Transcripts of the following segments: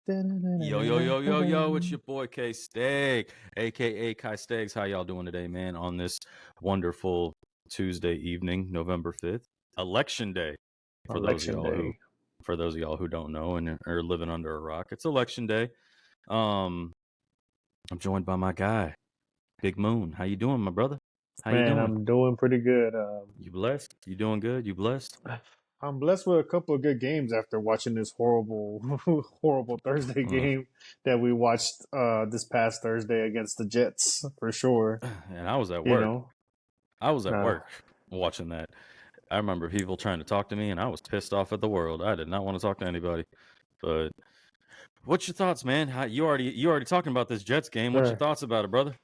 Yo, yo, yo, yo, yo, it's your boy K Steg, aka Kai Stegs. How y'all doing today, man? On this wonderful Tuesday evening, November 5th, election day. For those of Election y'all day. who don't know and are living under a rock, it's election day. I'm joined by my guy, Big Moon. How you doing, my brother? How you Man, doing? I'm doing pretty good. You blessed? You doing good? You blessed? I'm blessed with a couple of good games after watching this horrible, horrible Thursday Mm. game that we watched this past Thursday against the Jets, for sure. And I was at You work. know, I was at uh, work watching that. I remember people trying to talk to me, and I was pissed off at the world. I did not want to talk to anybody. But what's your thoughts, man? You already talking about this Jets game. What's your sure. thoughts about it, brother?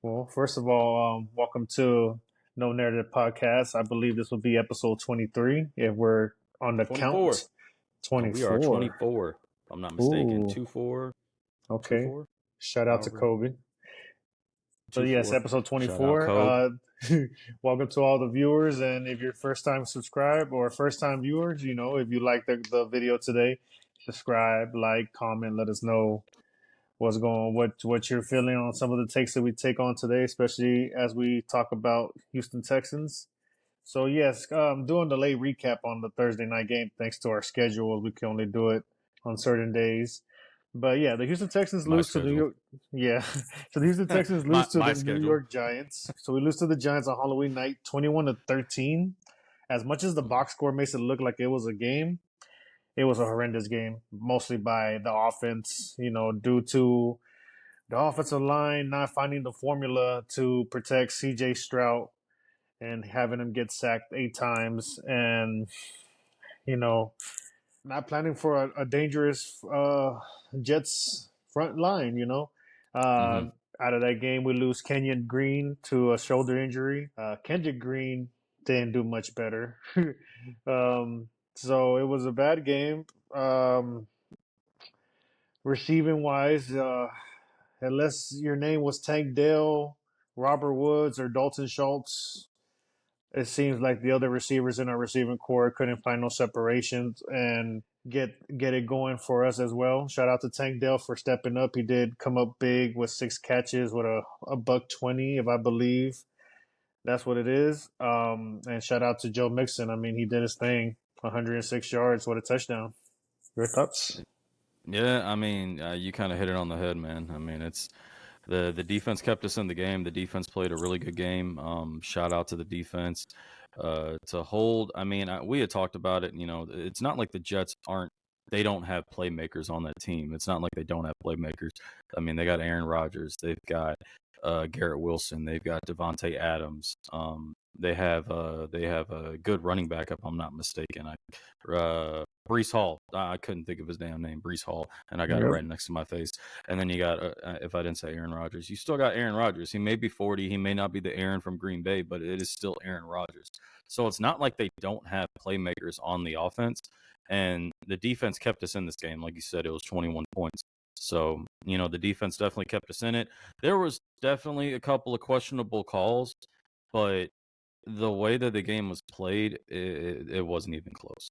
Well, first of all, welcome to No Narrative Podcast. I believe this will be episode 23 if we're on the 24. count. Oh, we are 24. 24. If I'm not mistaken. Ooh, 2-4, okay. 2-4, Shout out to however. Kobe. So yes, 2-4. episode Shout out 24. Kobe. Welcome to all the viewers, and if you're first time subscribe or first time viewers, if you like the video today, subscribe, like, comment, let us know what you're feeling on some of the takes that we take on today, especially as we talk about Houston Texans. So yes, doing the late recap on the Thursday night game thanks to our schedule. We can only do it on certain days. But yeah, the Houston Texans My lose to New schedule. York. Yeah, so the Houston Texans lose to my the New schedule. York Giants. So we lose to the Giants on Halloween night, 21-13. As much as the box score makes it look like it was a game, it was a horrendous game, mostly by the offense. Due to the offensive line not finding the formula to protect C.J. Stroud and having him get sacked 8 times, and you know not planning for a dangerous Jets front line. Mm-hmm. Out of that game, we lose Kenyon Green to a shoulder injury. Kendrick Green didn't do much better. So it was a bad game. Receiving wise, unless your name was Tank Dell, Robert Woods, or Dalton Schultz, it seems like the other receivers in our receiving core couldn't find no separations and get it going for us as well. Shout out to Tank Dell for stepping up. He did come up big with 6 catches with a $120, if I believe that's what it is. And shout out to Joe Mixon. I mean, he did his thing. 106 yards. What a touchdown. Your thoughts? Yeah, I mean, you kind of hit it on the head, man. I mean, it's the defense kept us in the game. The defense played a really good game. Shout out to the defense to hold. I mean, we had talked about it. It's not like the Jets they don't have playmakers on that team. It's not like they don't have playmakers. I mean, they got Aaron Rodgers. They've got Garrett Wilson. They've got Devontae Adams. They have a good running back, if I'm not mistaken. Brees Hall. I couldn't think of his damn name, Brees Hall, and I got it Yep. right next to my face. And then you got, if I didn't say Aaron Rodgers, you still got Aaron Rodgers. He may be 40. He may not be the Aaron from Green Bay, but it is still Aaron Rodgers. So it's not like they don't have playmakers on the offense. And the defense kept us in this game. Like you said, it was 21 points. So, the defense definitely kept us in it. There was definitely a couple of questionable calls, but the way that the game was played, it wasn't even close.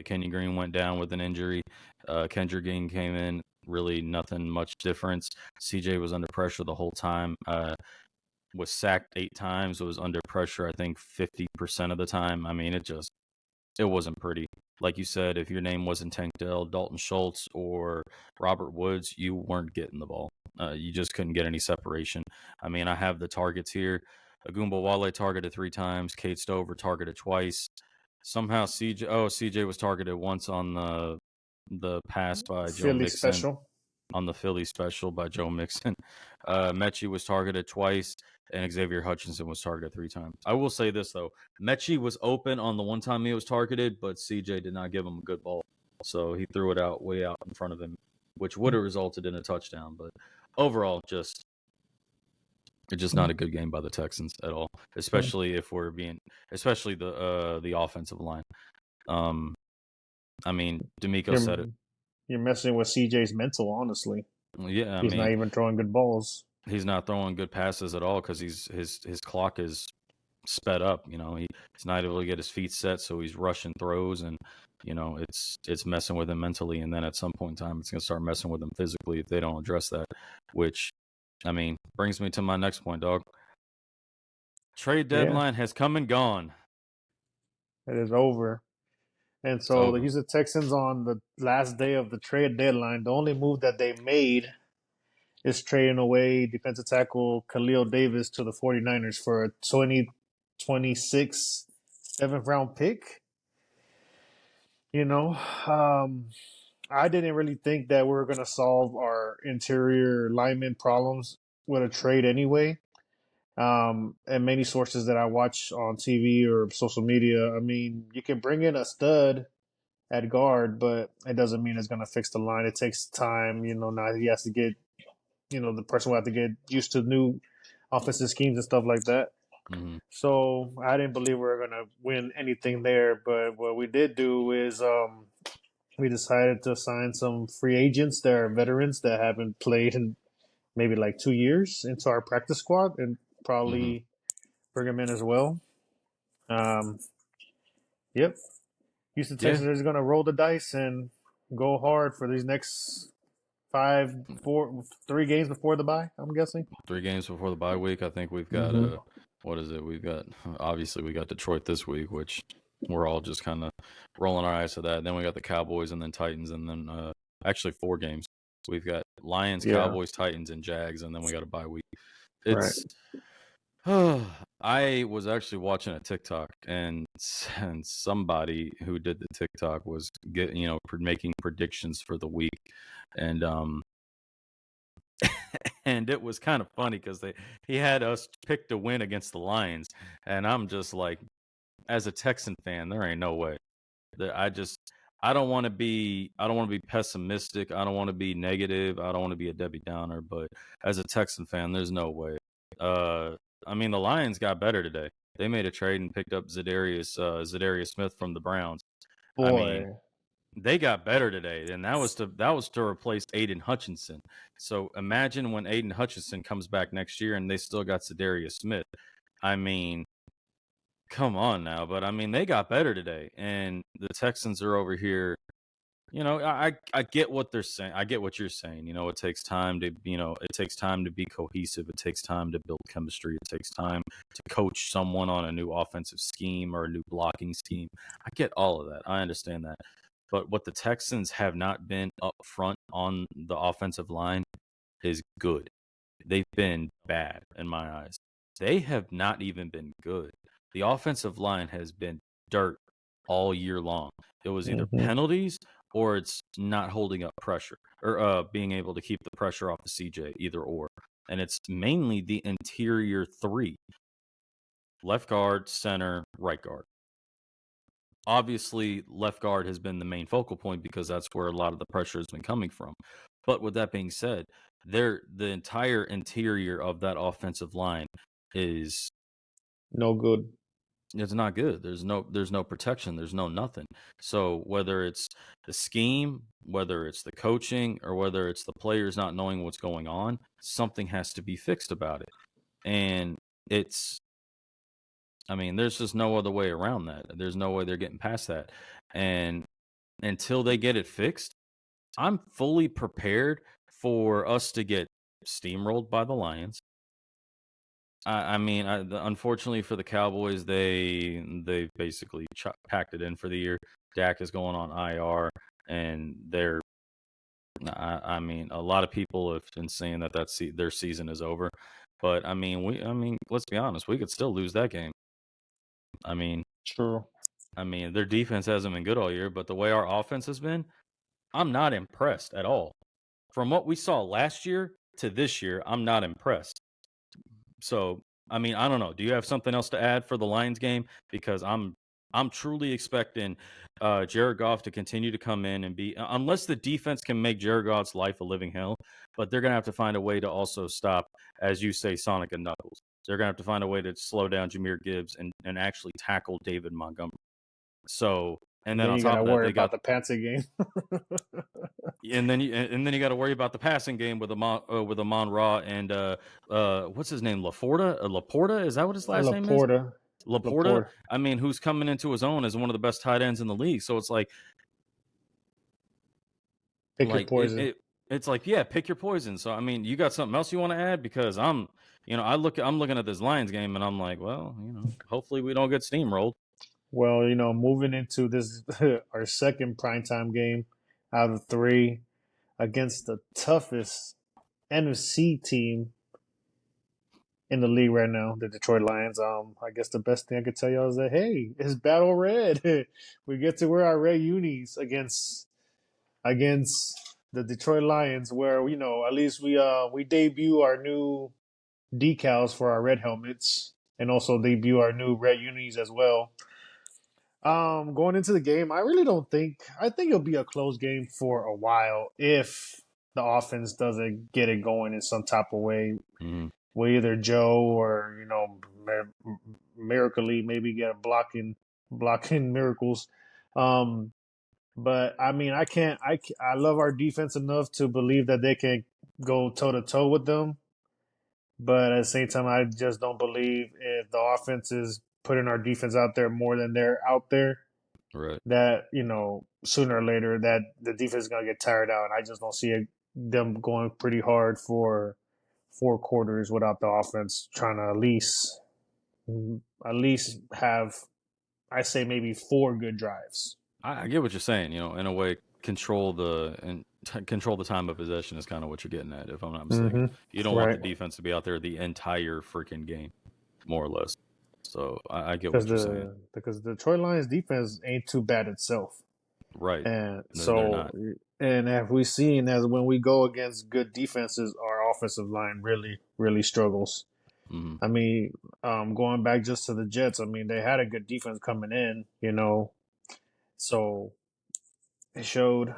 Kenny Green went down with an injury. Kendrick Green came in, really nothing much difference. CJ was under pressure the whole time. Was sacked 8 times. Was under pressure, I think 50% of the time. I mean, it wasn't pretty. Like you said, if your name wasn't Tank Dell, Dalton Schultz, or Robert Woods, you weren't getting the ball. You just couldn't get any separation. I mean, I have the targets here. Agumba Wale targeted 3 times. Kate Stover targeted twice. Somehow CJ was targeted once on the pass by Joe Philly Mixon. special. On the Philly special by Joe Mixon. Mechie was targeted twice, and Xavier Hutchinson was targeted 3 times. I will say this, though. Mechie was open on the one time he was targeted, but CJ did not give him a good ball. So he threw it way out in front of him, which would have resulted in a touchdown. But overall, it's just not a good game by the Texans at all, especially especially the offensive line. I mean, D'Amico said it. You're messing with CJ's mental, honestly. Yeah, He's not even throwing good balls. He's not throwing good passes at all because his clock is sped up. He's not able to get his feet set, so he's rushing throws, and it's messing with him mentally, and then at some point in time, it's gonna start messing with him physically if they don't address that. Which, I mean, brings me to my next point, dog. Trade Yeah, deadline has come and gone. it is over. And It's so the over. Houston Texans on the last day of the trade deadline, the only move that they made is trading away defensive tackle Khalil Davis to the 49ers for a 2026 seventh round pick. You know, I didn't really think that we were going to solve our interior lineman problems with a trade anyway. And many sources that I watch on TV or social media, I mean, you can bring in a stud at guard, but it doesn't mean it's going to fix the line. It takes time. Now he has to get, the person will have to get used to new offensive schemes and stuff like that. Hmm. So I didn't believe we were going to win anything there. But what we did do is we decided to sign some free agents that are veterans that haven't played in maybe like 2 years into our practice squad and Hmm. probably bring them in as well. Um, yep. Houston Yeah, Texans are going to roll the dice and go hard for these next five, four, 3 games before the bye. I'm guessing. 3 games before the bye week. I think we've got Mm-hmm. what is it? We've got obviously we got Detroit this week, which we're all just kind of rolling our eyes to that. Then we got the Cowboys and then Titans, and then actually 4 games. We've got Lions, Yeah. Cowboys, Titans, and Jags, and then we got a bye week. Right. It's I was actually watching a TikTok, and somebody who did the TikTok was making predictions for the week, and and it was kind of funny because he had us pick to win against the Lions, and I'm just like, as a Texan fan, there ain't no way. That I don't want to be pessimistic. I don't want to be negative. I don't want to be a Debbie Downer. But as a Texan fan, there's no way. Uh, I mean, the Lions got better today. They made a trade and picked up Zadarius Smith from the Browns. I mean, Boy. they got better today, and that was to replace Aiden Hutchinson. So imagine when Aiden Hutchinson comes back next year, and they still got Zadarius Smith. I mean, come on now, but I mean they got better today, and the Texans are over here. I get what they're saying. I get what you're saying. It takes time to be cohesive. It takes time to build chemistry. It takes time to coach someone on a new offensive scheme or a new blocking scheme. I get all of that. I understand that. But what the Texans have not been up front on the offensive line is good. They've been bad in my eyes. They have not even been good. The offensive line has been dirt all year long. It was either Mm-hmm. penalties or it's not holding up pressure or being able to keep the pressure off the CJ, either or. And it's mainly the interior three: left guard, center, right guard. Obviously, left guard has been the main focal point because that's where a lot of the pressure has been coming from. But with that being said, the entire interior of that offensive line is No good. it's not good. There's no protection. There's no nothing. So whether it's the scheme, whether it's the coaching, or whether it's the players not knowing what's going on, something has to be fixed about it. And it's I mean, there's just no other way around that. There's no way they're getting past that. And until they get it fixed, I'm fully prepared for us to get steamrolled by the Lions. I mean, unfortunately for the Cowboys, they basically packed it in for the year. Dak is going on IR, and I mean, a lot of people have been saying that their season is over. But I mean, let's be honest, we could still lose that game. I mean, True. their defense hasn't been good all year, but the way our offense has been, I'm not impressed at all. From what we saw last year to this year, I'm not impressed. So, I mean, I don't know. Do you have something else to add for the Lions game? Because I'm truly expecting Jared Goff to continue to come in and be, unless the defense can make Jared Goff's life a living hell, but they're gonna have to find a way to also stop, as you say, Sonic and Knuckles. They're gonna have to find a way to slow down Jameer Gibbs and actually tackle David Montgomery. So, and And then then on you got top to of that, worry they about got the passing game. and then you got to worry about the passing game with Amon Ra and what's his name, Laporta, is that what his last name is? Laporta. Laporta. Laporta. I mean, who's coming into his own as one of the best tight ends in the league. So it's like Pick your like poison. it's like, yeah, pick your poison. So I mean, you got something else you want to add? Because I'm I'm looking at this Lions game and I'm like, well, hopefully we don't get steamrolled. Well, moving into this our second primetime game out of three against the toughest NFC team in the league right now, the Detroit Lions. I guess the best thing I could tell y'all is that hey, it's battle red. We get to wear our red unis against the Detroit Lions, where at least we debut our new decals for our red helmets and also debut our new red unis as well. Going into the game, I really don't think I think it'll be a close game for a while if the offense doesn't get it going in some type of way Mm-hmm. with either Joe or miraculously maybe get a blocking miracles. Um, but I mean, I love our defense enough to believe that they can go toe to toe with them. But at the same time, I just don't believe if the offense is putting our defense out there more than they're out there, Right. that sooner or later that the defense is gonna get tired out. And I just don't see them going pretty hard for 4 quarters without the offense trying to at least have, I say, maybe 4 good drives. I get what you're saying. In a way, control the time of possession is kind of what you're getting at, if I'm not mistaken. Mm-hmm. You don't want the Right. defense to be out there the entire freaking game, more or less. So I get Because what you're saying. the Detroit Lions defense ain't too bad itself. Right. And They're so, not. and have we seen as when we go against good defenses, our offensive line really, really struggles. Mm-hmm. I mean, going back just to the Jets, I mean, they had a good defense coming in, so it showed.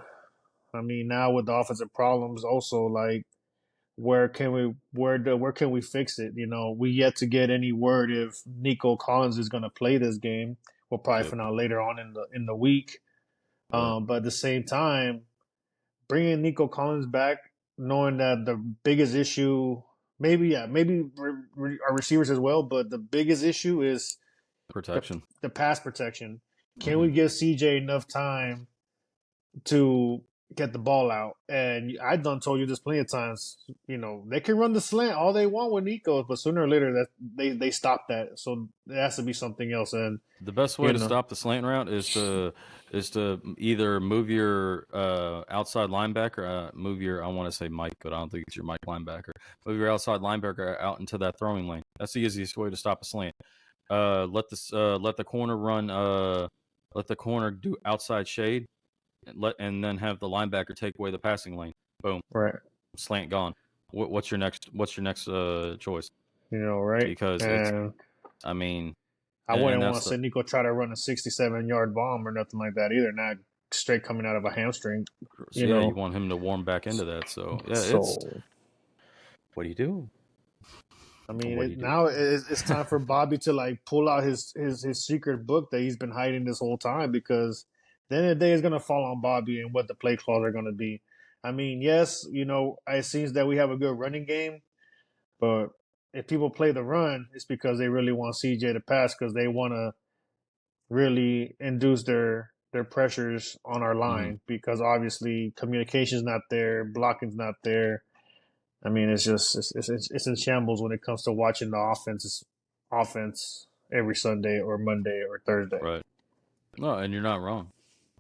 I mean, now with the offensive problems, also like where can we fix it? We yet to get any word if Nico Collins is going to play this game. We'll probably Yep. find out later on in the week. Right. But at the same time, bringing Nico Collins back, knowing that the biggest issue, maybe our receivers as well, but the biggest issue is the Protection. the pass protection. Can Mm-hmm. we give CJ enough time to get the ball out? And I done told you this plenty of times. They can run the slant all they want with Nico, but sooner or later that they stop that. So there has to be something else. And The best way you to know, stop the slant route is to either move your outside linebacker, move your, I want to say Mike, but I don't think it's your Mike linebacker. Move your outside linebacker out into that throwing lane. That's the easiest way to stop a slant. Let the corner run. Let the corner do outside shade, and then have the linebacker take away the passing lane. Boom, right? slant gone. What's your next choice? Right? Because And I mean, I and wouldn't want that's to see Nico try to run a 67-yard bomb or nothing like that either. Not straight coming out of a hamstring. so yeah, you want him to warm back into that. So yeah, it's So what do you do? I mean, What do you do? now it's time for Bobby to like pull out his secret book that he's been hiding this whole time, because the end of the day is gonna fall on Bobby and what the play calls are gonna be. I mean, yes, it seems that we have a good running game, but if people play the run, it's because they really want CJ to pass because they want to really induce their pressures on our Mm-hmm. line, because obviously communication's not there, blocking's not there. I mean, it's just it's in shambles when it comes to watching the offense every Sunday or Monday or Thursday. Right. No, and you're not wrong.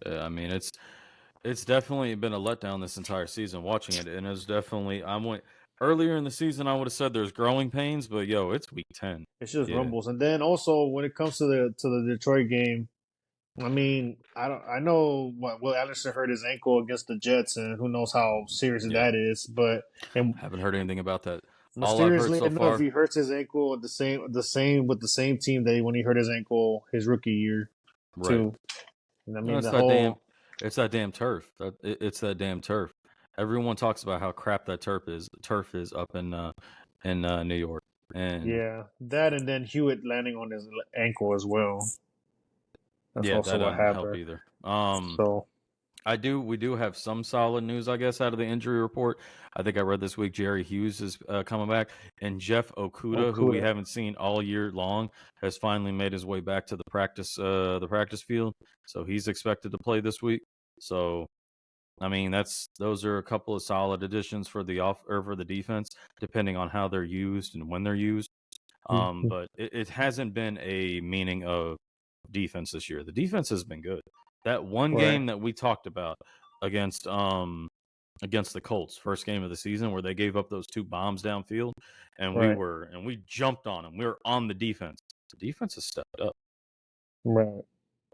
I mean, it's definitely been a letdown this entire season watching it, and it's definitely I went earlier in the season I would have said there's growing pains, but yo, it's week 10. It's just Yeah. rumbles. And then also when it comes to the Detroit game, I mean, I know what Will Anderson hurt his ankle against the Jets, and who knows how serious Yeah. that is. But and Haven't heard anything about that. All I've heard mysteriously so enough, far, he hurts his ankle the same with the same team that when he hurt his ankle his rookie year right. too. And I No, mean the whole it's that damn turf. It's that damn turf. Everyone talks about how crap that turf is up in New York. And yeah, that, and then Hewitt landing on his ankle as well. That's yeah, also that what doesn't help happened. either. So We do have some solid news, I guess, out of the injury report. I think I read this week Jerry Hughes is coming back, and Jeff Okuda, who we Okuda, haven't seen all year long, has finally made his way back to the practice field. So he's expected to play this week. So I mean, those are a couple of solid additions for the for the defense, depending on how they're used and when they're used. Mhm. But it hasn't been a meaning of defense this year. The defense has been good. That one Right, game that we talked about against against the Colts, first game of the season, where they gave up those 2 bombs downfield, and right, we jumped on them. We were on the defense. The defense has stepped up. right.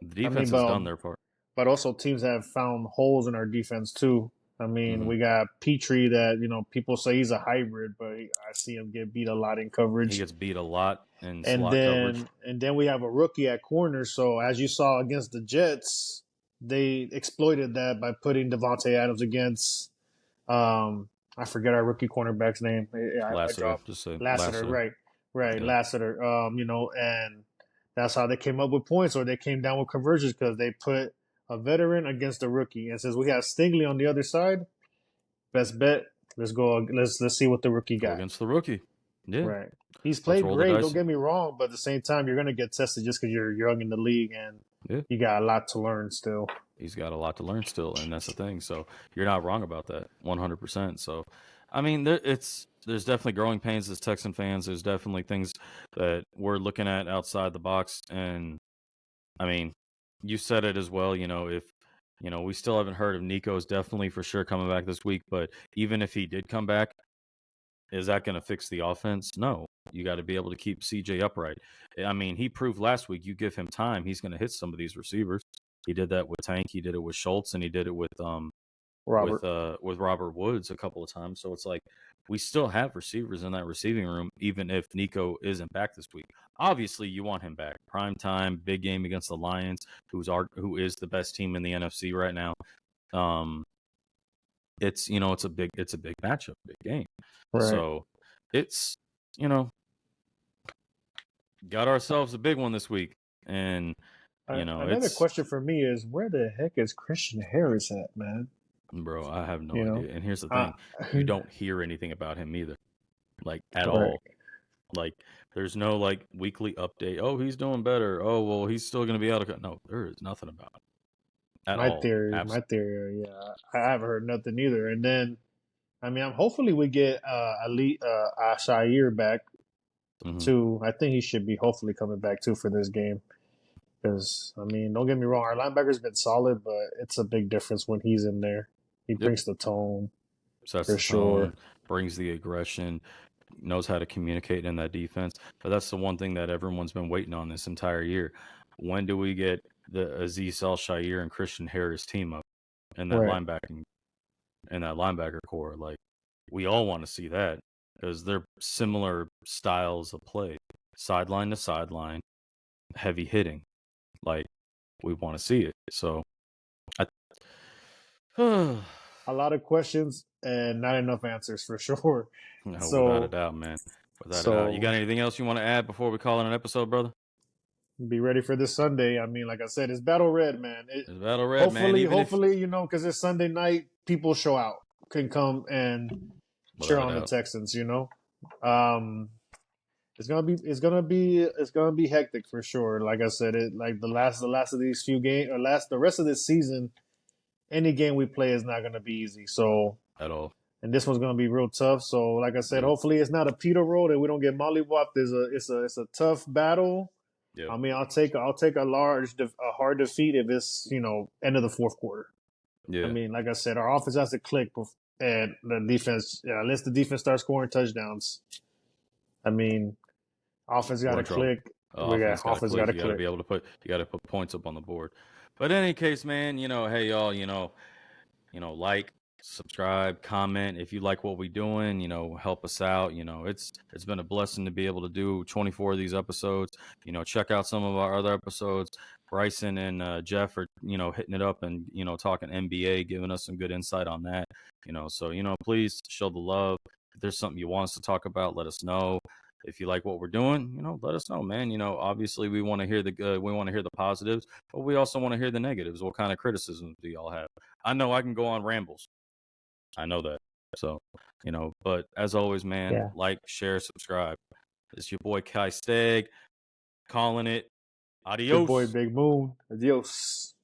The I mean, defense has done their part. but also teams have found holes in our defense too. I mean, Hmm. we got Petrie that people say he's a hybrid, but I see him get beat a lot in He coverage. gets beat a lot in And slot coverage. then we have a rookie at corner. So as you saw against the Jets, they exploited that by putting Devontae Adams against I forget our rookie cornerback's name. I Lassiter, dropped just say Lassiter, Lassiter. right, right, Yeah, Lassiter. And that's how they came up with points, or they came down with conversions because they put a veteran against a rookie. And since we have Stingley on the other side, best bet. Let's go. Let's see what the rookie go got. against the rookie. Yeah, Right. He's let's played roll the great. Don't dice. get me wrong, but at the same time, you're gonna get tested just because you're young in the league and Yeah, you got a lot to learn still. he's got a lot to learn still, and that's the thing. So you're not wrong about that, 100%. So, I mean, there's definitely growing pains as Texan fans. There's definitely things that we're looking at outside the box, and I mean, you said it as well. If we still haven't heard of Nico's definitely for sure coming back this week, but even if he did come back, is that going to fix the offense? No. You got to be able to keep CJ upright. I mean, he proved last week you give him time, he's going to hit some of these receivers. He did that with Tank, he did it with Schultz, and he did it Robert. with Robert Woods a couple of times. So it's like we still have receivers in that receiving room, even if Nico isn't back this week. Obviously, you want him back. Prime time, big game against the Lions, who is the best team in the NFC right now. Um, it's a big matchup, big game. Right. So it's you know got ourselves a big one this week, and Another it's question for me is where the heck is Christian Harris at, man? bro, I have no You know, idea. And here's the uh, thing, you don't hear anything about him either, like at right. all. Like there's no like weekly update. Oh, he's doing better. Oh, well, he's still gonna be out of. No, there is nothing about it at all. My Absolutely. theory, yeah, I haven't heard nothing either. And then, I mean, hopefully we get elite Ashair back Hmm. too. I think he should be hopefully coming back too for this game. Because I mean, don't get me wrong, our linebacker's been solid, but it's a big difference when he's in there. He Yep. brings the tone Sets for the tone, sure. brings the aggression, knows how to communicate in that defense. But that's the one thing that everyone's been waiting on this entire year. When do we get the Aziz Al Shair and Christian Harris team up in that Right. linebacker core? Like we all want to see that because they're similar styles of play, sideline to sideline, heavy hitting. Like we want to see it. So I A lot of questions and not enough answers for sure. no, without a So doubt, man. Without a doubt. You so got anything else you want to add before we call it an episode, brother? be ready for this Sunday. I mean, like I said, it's Battle Red, man. It's Battle Red, man. Even if Hopefully, because it's Sunday night, people show out, can come and cheer without a on the doubt. Texans. Um, it's gonna be hectic for sure. Like I said, it like the last of these few games or the rest of this season. Any game we play is not gonna be easy. So At all. and this one's gonna be real tough. So like I said, Yep. hopefully it's not a Peter roll that we don't get mollywopped. It's a tough battle. Yep. I mean, I'll take a hard defeat if it's end of the fourth quarter. I Yeah. mean, like I said, our offense has to click, and the defense, unless the defense starts scoring touchdowns. I mean, offense got We're to in trouble. click. We got Offense got to offense got click. to You got to click. be able to put points up on the board. But in any case, man, hey y'all, like, subscribe, comment if you like what we're doing, help us out. It's been a blessing to be able to do 24 of these episodes. Check out some of our other episodes. Bryson and Jeff are, hitting it up and, talking NBA, giving us some good insight on that. So, please show the love. If there's something you want us to talk about, let us know. If you like what we're doing, let us know, man. Obviously we want to hear the positives, but we also want to hear the negatives. What kind of criticisms do y'all have? I know I can go on rambles. I know that. So, but as always, man, Yeah, like, share, subscribe. It's your boy Kai Steg calling it. it's your boy Adios. Big Moon. Adios.